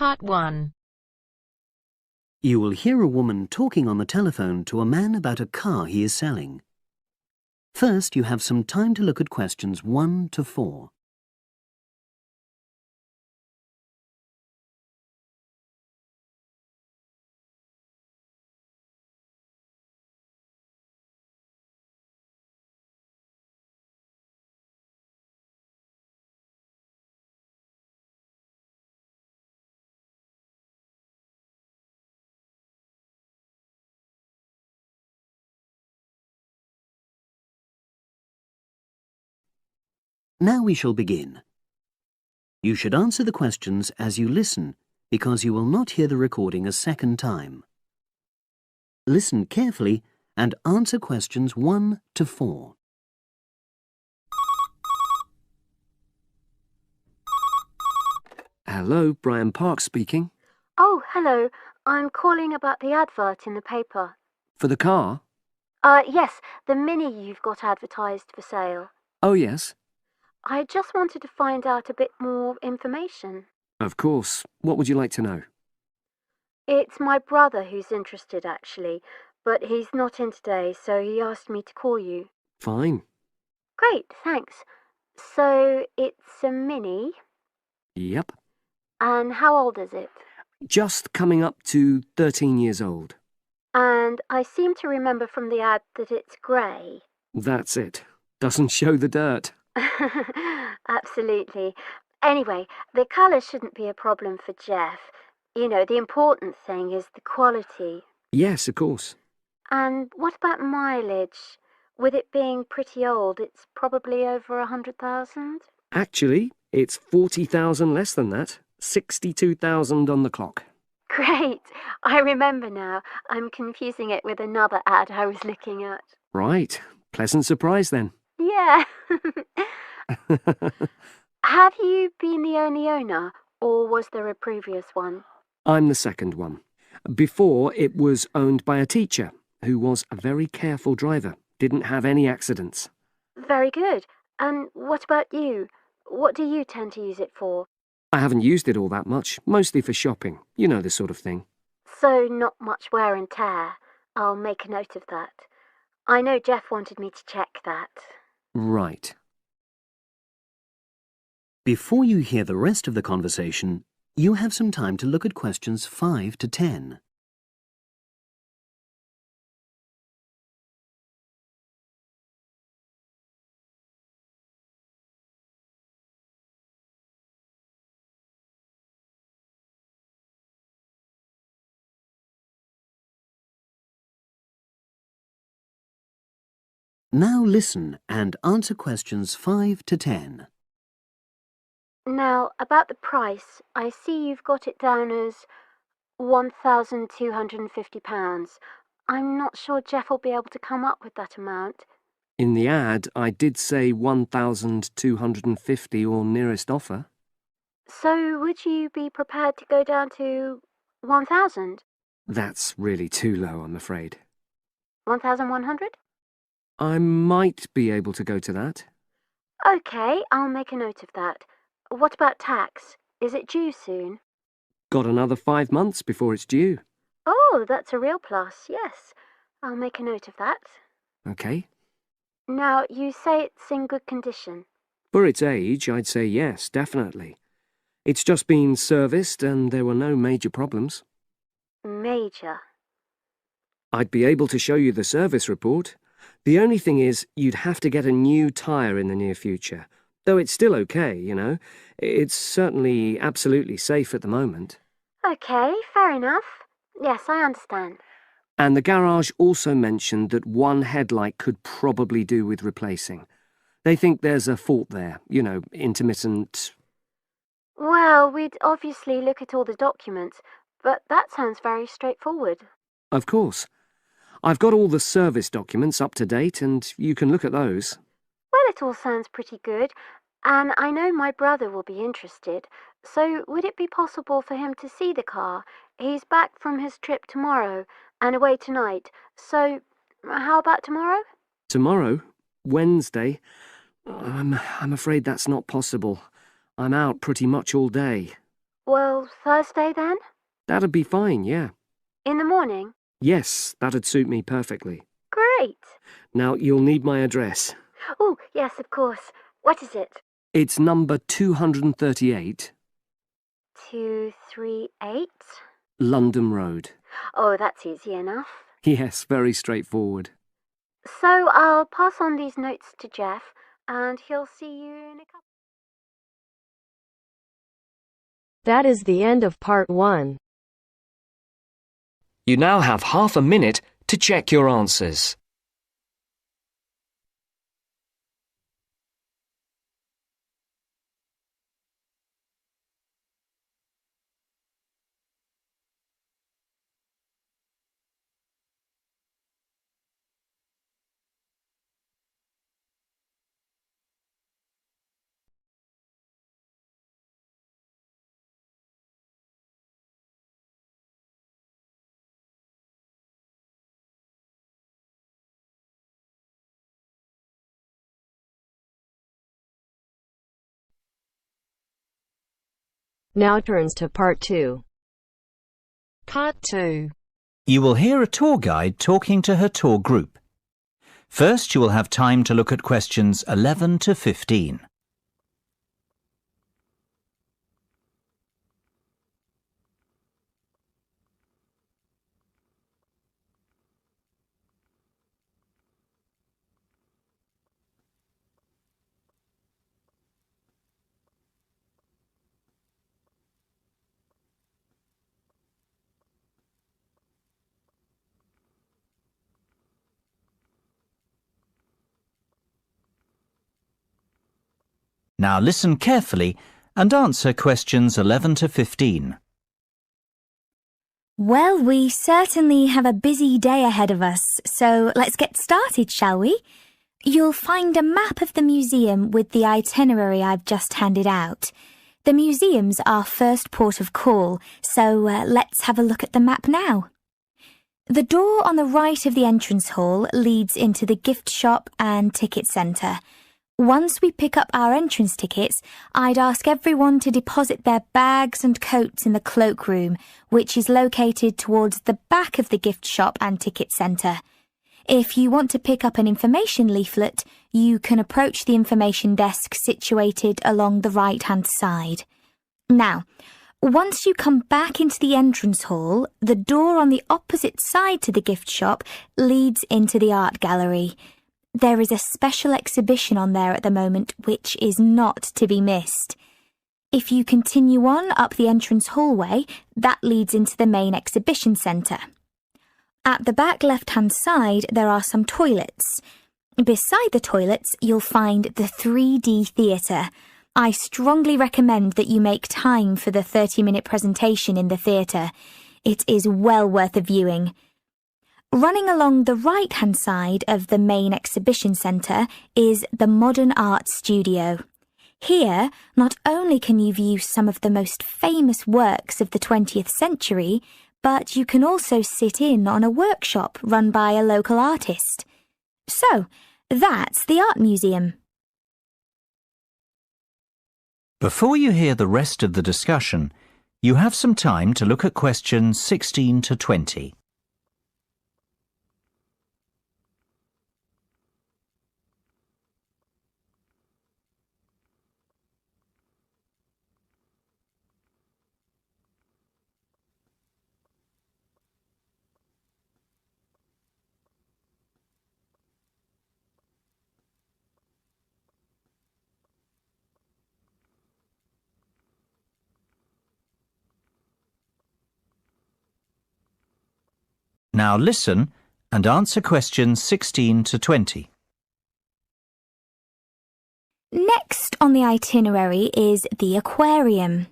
Part 1. You will hear a woman talking on the telephone to a man about a car he is selling. First, you have some time to look at questions 1 to 4. Now we shall begin. You should answer the questions as you listen, because you will not hear the recording a second time. Listen carefully and answer questions 1 to 4. Hello, Brian Park speaking. Oh, hello. I'm calling about the advert in the paper. For the car? Yes, the Mini you've got advertised for sale. Oh, yes. I just wanted to find out a bit more information. Of course. What would you like to know? It's my brother who's interested, actually, but he's not in today, so he asked me to call you. Fine. Great, thanks. So, it's a Mini, Yep. and how old is it? Just coming up to 13 years old. And I seem to remember from the ad that it's grey. That's it. Doesn't show the dirt. Absolutely. Anyway, the colour shouldn't be a problem for Jeff. You know, the important thing is the quality. Yes, of course. And what about mileage? With it being pretty old, it's probably over 100,000? Actually, it's 40,000 less than that. 62,000 on the clock. Great! I remember now. I'm confusing it with another ad I was looking at. Right. Pleasant surprise then. Yeah. Have you been the only owner, or was there a previous one? I'm the second one. Before, it was owned by a teacher who was a very careful driver. Didn't have any accidents. Very good. And what about you? What do you tend to use it for? I haven't used it all that much, mostly for shopping. You know, the sort of thing. So not much wear and tear. I'll make a note of that. I know Jeff wanted me to check that. Right. Before you hear the rest of the conversation, you have some time to look at questions 5 to 10. Now listen and answer questions 5 to 10. Now, about the price, I see you've got it down as £1,250. I'm not sure Jeff will be able to come up with that amount. In the ad, I did say 1,250 or nearest offer. So would you be prepared to go down to 1,000? That's really too low, I'm afraid. 1,100? I might be able to go to that. OK, I'll make a note of that. What about tax? Is it due soon? Got another 5 months before it's due. Oh, that's a real plus, yes. I'll make a note of that. OK. Now, you say it's in good condition. For its age, I'd say yes, definitely. It's just been serviced and there were no major problems. Major. I'd be able to show you the service report. The only thing is, you'd have to get a new tyre in the near future. Though it's still OK, you know. It's certainly absolutely safe at the moment. OK, fair enough. Yes, I understand. And the garage also mentioned that one headlight could probably do with replacing. They think there's a fault there, you know, intermittent. Well, we'd obviously look at all the documents, but that sounds very straightforward. Of course. I've got all the service documents up to date and you can look at those. Well, it all sounds pretty good, and I know my brother will be interested, so would it be possible for him to see the car? He's back from his trip tomorrow and away tonight, so how about tomorrow? Tomorrow? Wednesday? I'm afraid that's not possible. I'm out pretty much all day. Well, Thursday then? That'd be fine, yeah. In the morning? Yes, that'd suit me perfectly. Great. Now, you'll need my address. Oh, yes, of course. What is it? It's number 238, 238? London Road. Oh, that's easy enough. Yes, very straightforward. So I'll pass on these notes to Jeff, and he'll see you in a couple. That is the end of part 1. You now have half a minute to check your answers. Now turns to part 2. Part 2. You will hear a tour guide talking to her tour group. First, you will have time to look at questions 11 to 15. Now listen carefully and answer questions 11 to 15. Well, we certainly have a busy day ahead of us, so let's get started, shall we? You'll find a map of the museum with the itinerary I've just handed out. The museum's our first port of call, so let's have a look at the map now. The door on the right of the entrance hall leads into the gift shop and ticket centre. Once we pick up our entrance tickets, I'd ask everyone to deposit their bags and coats in the cloakroom, which is located towards the back of the gift shop and ticket centre. If you want to pick up an information leaflet, you can approach the information desk situated along the right-hand side. Now, once you come back into the entrance hall, the door on the opposite side to the gift shop leads into the art gallery. There is a special exhibition on there at the moment which is not to be missed. If you continue on up the entrance hallway, that leads into the main exhibition centre. At the back left-hand side, there are some toilets. Beside the toilets, you'll find the 3D theatre. I strongly recommend that you make time for the 30-minute presentation in the theatre. It is well worth a viewing. Running along the right-hand side of the main exhibition centre is the Modern Art Studio. Here, not only can you view some of the most famous works of the 20th century, but you can also sit in on a workshop run by a local artist. So, that's the art museum. Before you hear the rest of the discussion, you have some time to look at questions 16 to 20. Now listen and answer questions 16 to 20. Next on the itinerary is the aquarium.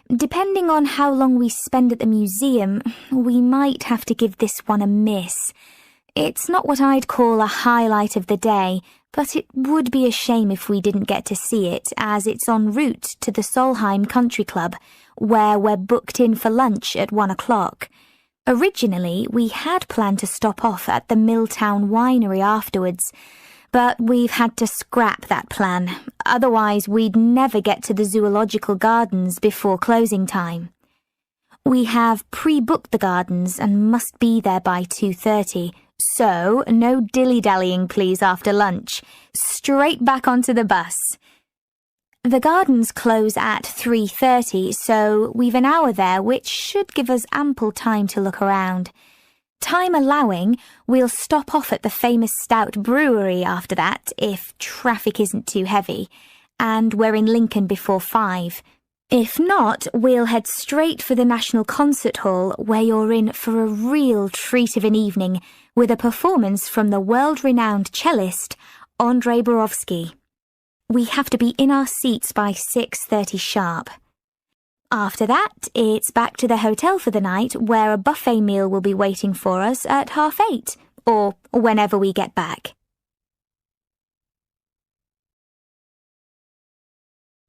Depending on how long we spend at the museum, we might have to give this one a miss. It's not what I'd call a highlight of the day, but it would be a shame if we didn't get to see it, as it's en route to the Solheim Country Club, where we're booked in for lunch at 1 o'clock. Originally, we had planned to stop off at the Milltown Winery afterwards, But we've had to scrap that plan. Otherwise, we'd never get to the zoological gardens before closing time. We have pre-booked the gardens and must be there by 2:30. So, no dilly-dallying please after lunch. Straight back onto the bus. The gardens close at 3:30, so we've an hour there, which should give us ample time to look around. Time allowing, we'll stop off at the famous Stout Brewery after that, if traffic isn't too heavy, and we're in Lincoln before 5. If not, we'll head straight for the National Concert Hall, where you're in for a real treat of an evening, with a performance from the world-renowned cellist, Andrei Borovsky. We have to be in our seats by 6:30 sharp. After that, it's back to the hotel for the night, where a buffet meal will be waiting for us at 8:30, or whenever we get back.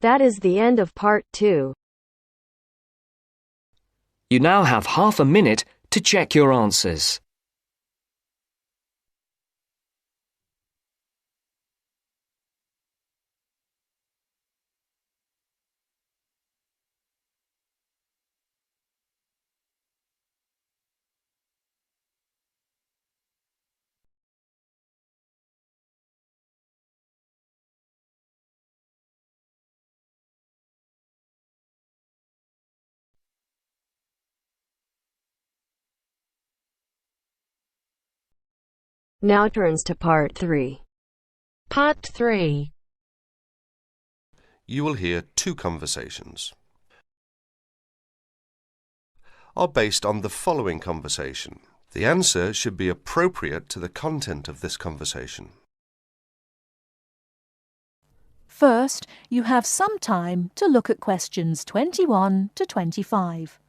That is the end of part 2. You now have half a minute to check your answers. Now turns to part 3. Part 3. You will hear two conversations. Are based on the following conversation. The answer should be appropriate to the content of this conversation. First, you have some time to look at questions 21 to 25.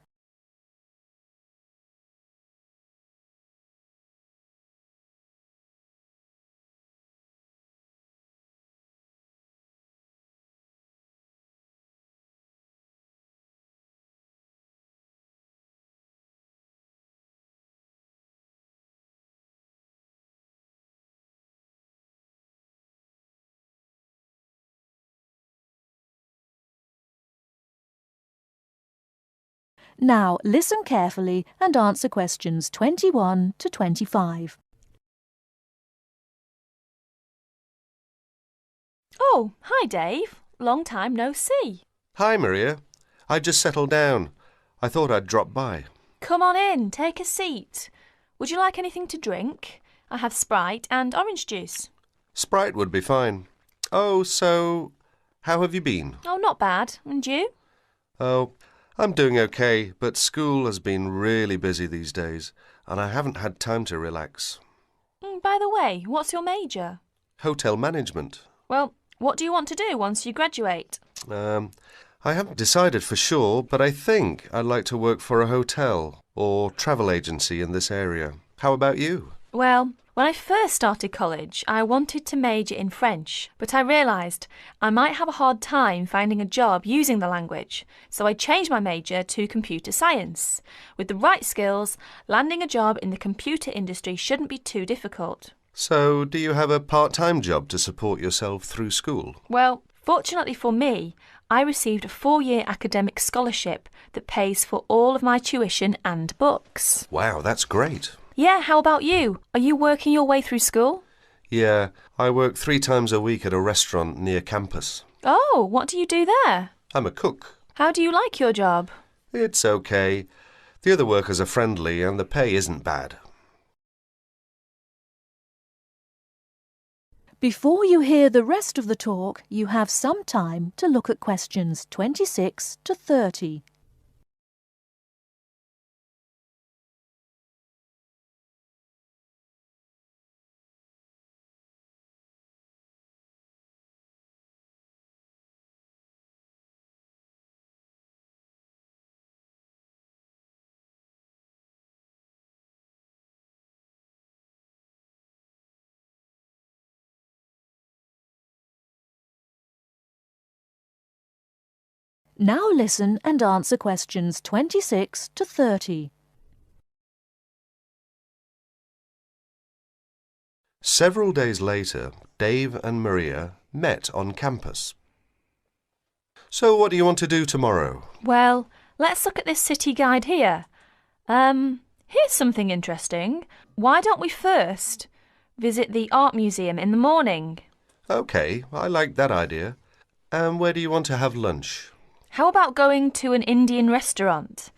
Now, listen carefully and answer questions 21 to 25. Oh, hi Dave. Long time no see. Hi, Maria. I just settled down. I thought I'd drop by. Come on in, take a seat. Would you like anything to drink? I have Sprite and orange juice. Sprite would be fine. Oh, so, how have you been? Oh, not bad. And you? Oh, I'm doing okay, but school has been really busy these days, and I haven't had time to relax. By the way, what's your major? Hotel management. Well, what do you want to do once you graduate? I haven't decided for sure, but I think I'd like to work for a hotel or travel agency in this area. How about you? Well, when I first started college, I wanted to major in French, but I realised I might have a hard time finding a job using the language, so I changed my major to computer science. With the right skills, landing a job in the computer industry shouldn't be too difficult. So, do you have a part-time job to support yourself through school? Well, fortunately for me, I received a 4-year academic scholarship that pays for all of my tuition and books. Wow, that's great. Yeah, how about you? Are you working your way through school? Yeah, I work 3 times a week at a restaurant near campus. Oh, what do you do there? I'm a cook. How do you like your job? It's okay. The other workers are friendly and the pay isn't bad. Before you hear the rest of the talk, you have some time to look at questions 26 to 30. Now listen and answer questions 26 to 30. Several days later, Dave and Maria met on campus. So what do you want to do tomorrow? Well, let's look at this city guide here. Here's something interesting. Why don't we first visit the art museum in the morning? OK, I like that idea. And where do you want to have lunch? How about going to an Indian restaurant?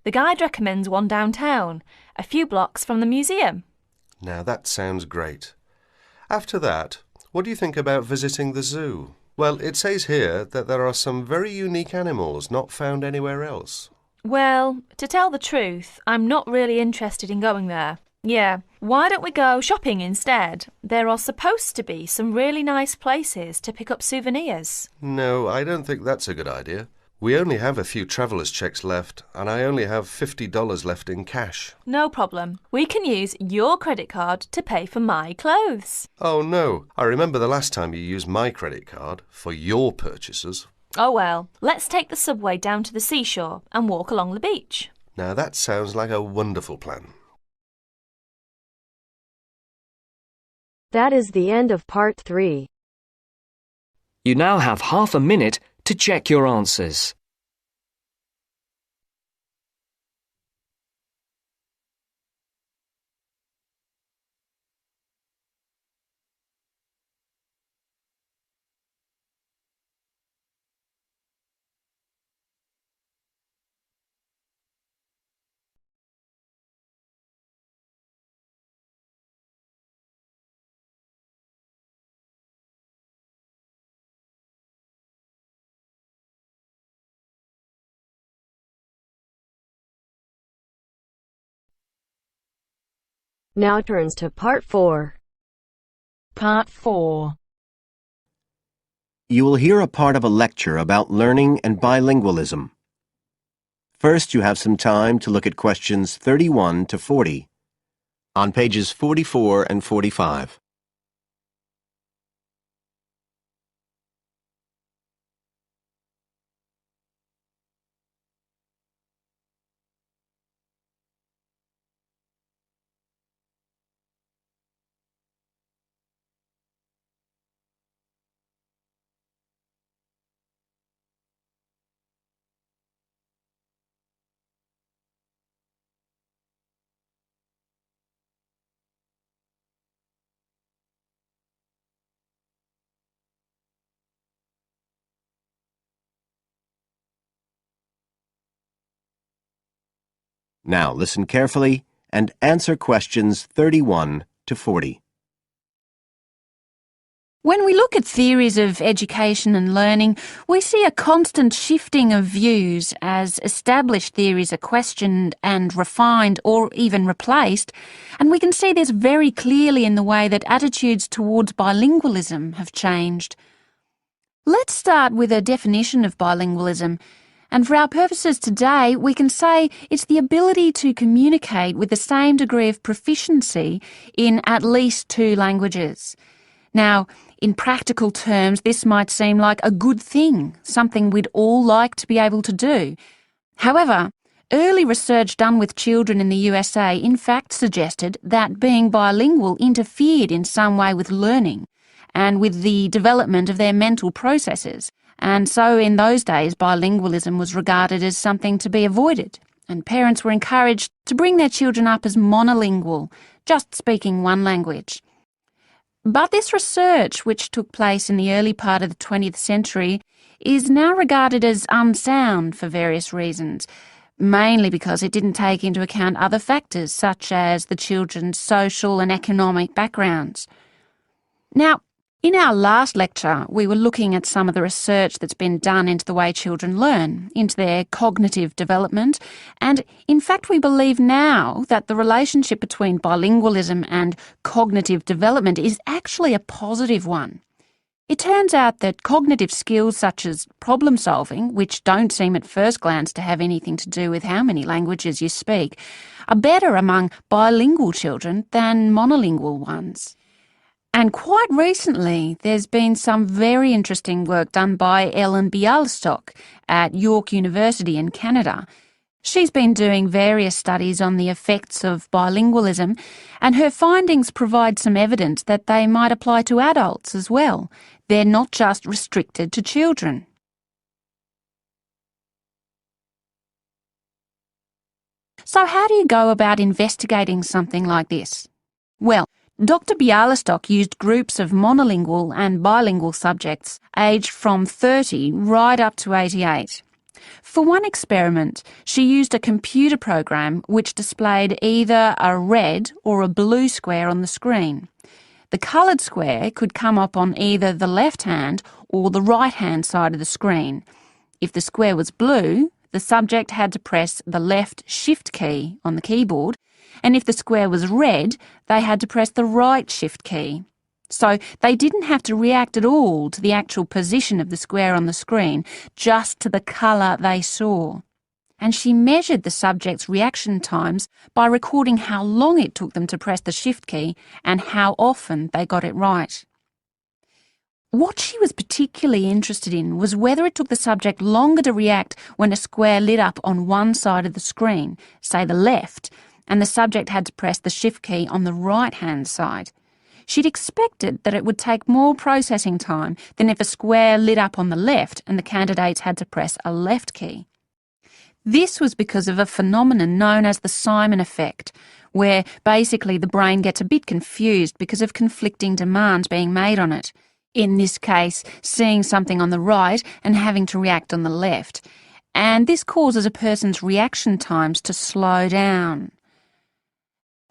The guide recommends one downtown, a few blocks from the museum. Now that sounds great. After that, what do you think about visiting the zoo? Well, it says here that there are some very unique animals not found anywhere else. Well, to tell the truth, I'm not really interested in going there. Yeah, why don't we go shopping instead? There are supposed to be some really nice places to pick up souvenirs. No, I don't think that's a good idea. We only have a few traveller's checks left, and I only have $50 left in cash. No problem. We can use your credit card to pay for my clothes. Oh no, I remember the last time you used my credit card for your purchases. Oh well, let's take the subway down to the seashore and walk along the beach. Now that sounds like a wonderful plan. That is the end of part 3. You now have half a minute to check your answers. Now turns to part 4. Part 4. You will hear a part of a lecture about learning and bilingualism. First, you have some time to look at questions 31 to 40 on pages 44 and 45. Now listen carefully and answer questions 31 to 40. When we look at theories of education and learning, we see a constant shifting of views as established theories are questioned and refined or even replaced, and we can see this very clearly in the way that attitudes towards bilingualism have changed. Let's start with a definition of bilingualism. And for our purposes today, we can say it's the ability to communicate with the same degree of proficiency in at least 2 languages. Now, in practical terms, this might seem like a good thing, something we'd all like to be able to do. However, early research done with children in the USA in fact suggested that being bilingual interfered in some way with learning and with the development of their mental processes. And so in those days, bilingualism was regarded as something to be avoided, and parents were encouraged to bring their children up as monolingual, just speaking one language. But this research, which took place in the early part of the 20th century, is now regarded as unsound for various reasons, mainly because it didn't take into account other factors such as the children's social and economic backgrounds. Now, in our last lecture, we were looking at some of the research that's been done into the way children learn, into their cognitive development, and in fact we believe now that the relationship between bilingualism and cognitive development is actually a positive one. It turns out that cognitive skills such as problem solving, which don't seem at first glance to have anything to do with how many languages you speak, are better among bilingual children than monolingual ones. And quite recently, there's been some very interesting work done by Ellen Bialystok at York University in Canada. She's been doing various studies on the effects of bilingualism, and her findings provide some evidence that they might apply to adults as well. They're not just restricted to children. So how do you go about investigating something like this? Well, Dr. Bialystok used groups of monolingual and bilingual subjects aged from 30 right up to 88. For one experiment, she used a computer program which displayed either a red or a blue square on the screen. The coloured square could come up on either the left-hand or the right-hand side of the screen. If the square was blue, the subject had to press the left Shift key on the keyboard, and if the square was red, they had to press the right Shift key. So they didn't have to react at all to the actual position of the square on the screen, just to the colour they saw. And she measured the subjects' reaction times by recording how long it took them to press the Shift key and how often they got it right. What she was particularly interested in was whether it took the subject longer to react when a square lit up on one side of the screen, say the left, and the subject had to press the Shift key on the right-hand side. She'd expected that it would take more processing time than if a square lit up on the left and the candidates had to press a left key. This was because of a phenomenon known as the Simon effect, where basically the brain gets a bit confused because of conflicting demands being made on it. In this case, seeing something on the right and having to react on the left. And this causes a person's reaction times to slow down.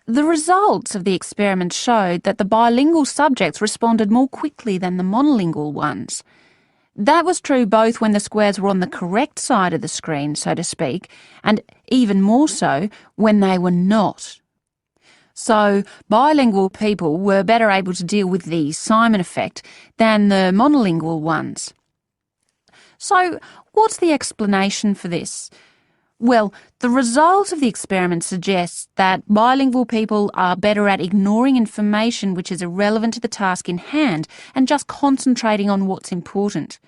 The results of the experiment showed that the bilingual subjects responded more quickly than the monolingual ones. That was true both when the squares were on the correct side of the screen, so to speak, and even more so when they were not. So bilingual people were better able to deal with the Simon effect than the monolingual ones. So what's the explanation for this? Well, the result of the experiment suggests that bilingual people are better at ignoring information which is irrelevant to the task in hand and just concentrating on what's important.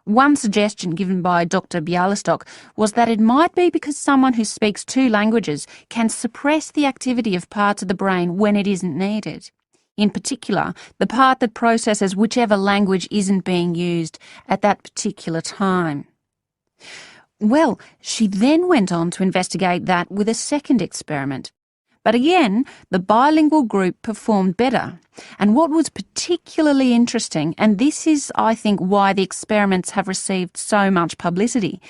One suggestion given by Dr. Bialystok was that it might be because someone who speaks two languages can suppress the activity of parts of the brain when it isn't needed. In particular, the part that processes whichever language isn't being used at that particular time. Well, she then went on to investigate that with a second experiment. But again, the bilingual group performed better. And what was particularly interesting, and this is, I think, why the experiments have received so much publicity,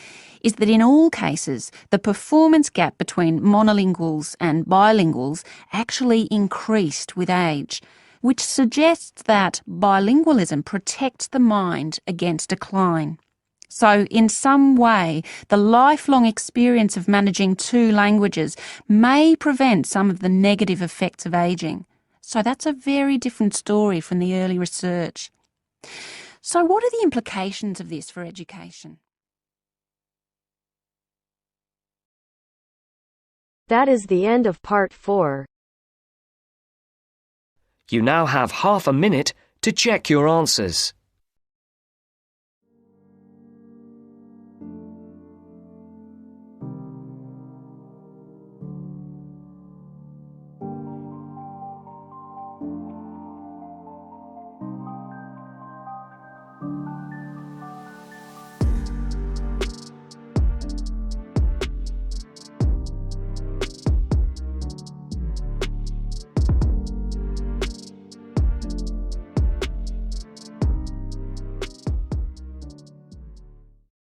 is that in all cases, the performance gap between monolinguals and bilinguals actually increased with age, which suggests that bilingualism protects the mind against decline. So, in some way, the lifelong experience of managing two languages may prevent some of the negative effects of ageing. So that's a very different story from the early research. So what are the implications of this for education? That is the end of part 4. You now have half a minute to check your answers.